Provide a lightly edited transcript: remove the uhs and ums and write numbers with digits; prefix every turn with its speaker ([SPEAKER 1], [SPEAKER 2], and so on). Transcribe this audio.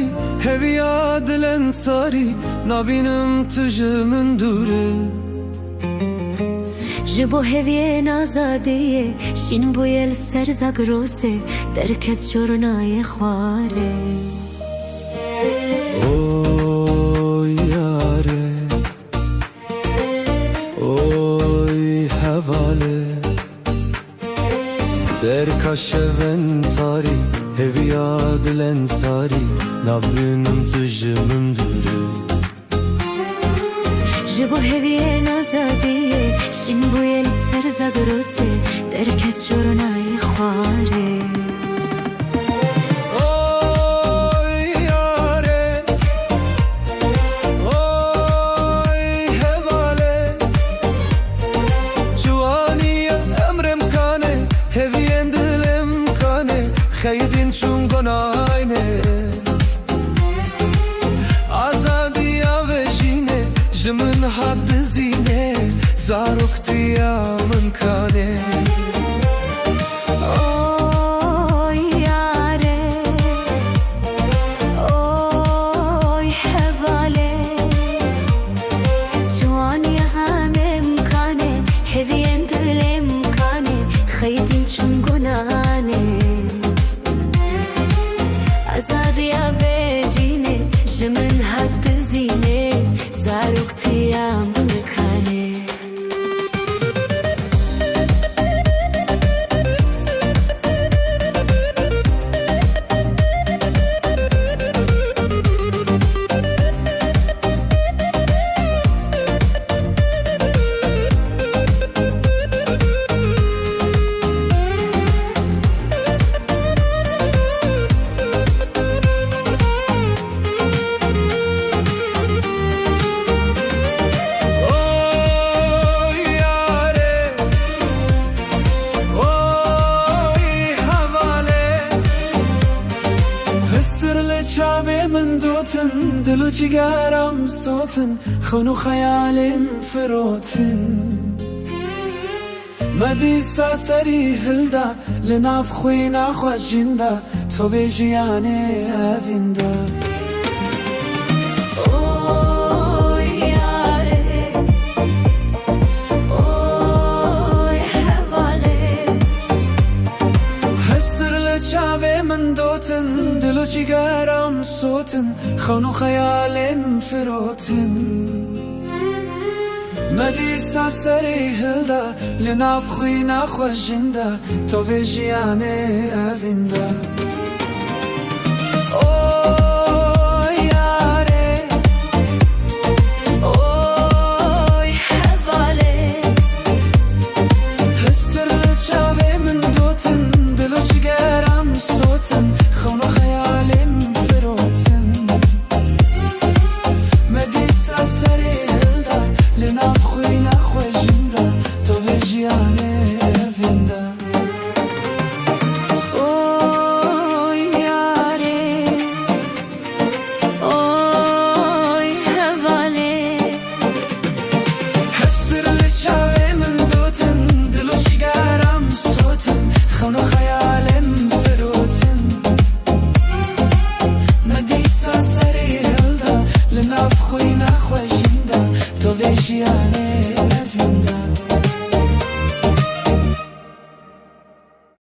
[SPEAKER 1] تاری هویا دل انصاری نبینم تجه من دوره
[SPEAKER 2] جبو هویه نازادیه شین بویل سر زگروسه درکت جرنای خواره
[SPEAKER 1] اوی یاره اوی حواله سترکا شون تاری هویا دل انصاری نبینم تجه من دوره
[SPEAKER 2] جبو هویه نازادیه شین بویل سر زگروسه درکت جرنای خواره
[SPEAKER 1] اوی یاره اوی حواله جوانی امرم کانه هوین دلم کانه خیدین چون گناینه آزادی آوشینه جمن حد زینه زاروکتی من کانه
[SPEAKER 2] اوی یاره اوی حواله جوانی همه امکانه هوین دل امکانه خیدین چون گناهانه آزادی آوشینه جمن حد زینه زاروکتی من کانه
[SPEAKER 1] شامي من دوتن دلو جگرم صوتن خونو خیالم فروتن مدیسا سری هلدا لناف خوینا خوشیندا تو بیجیانه اویندا
[SPEAKER 2] اوی یاره اوی حواله
[SPEAKER 1] هستر لچاوه من دوتن دلو جگرم صوتن خونو خیالم فروتن مدیسا سری هلدا لناف خوینا خوشیندا تو بیجیانه اویندا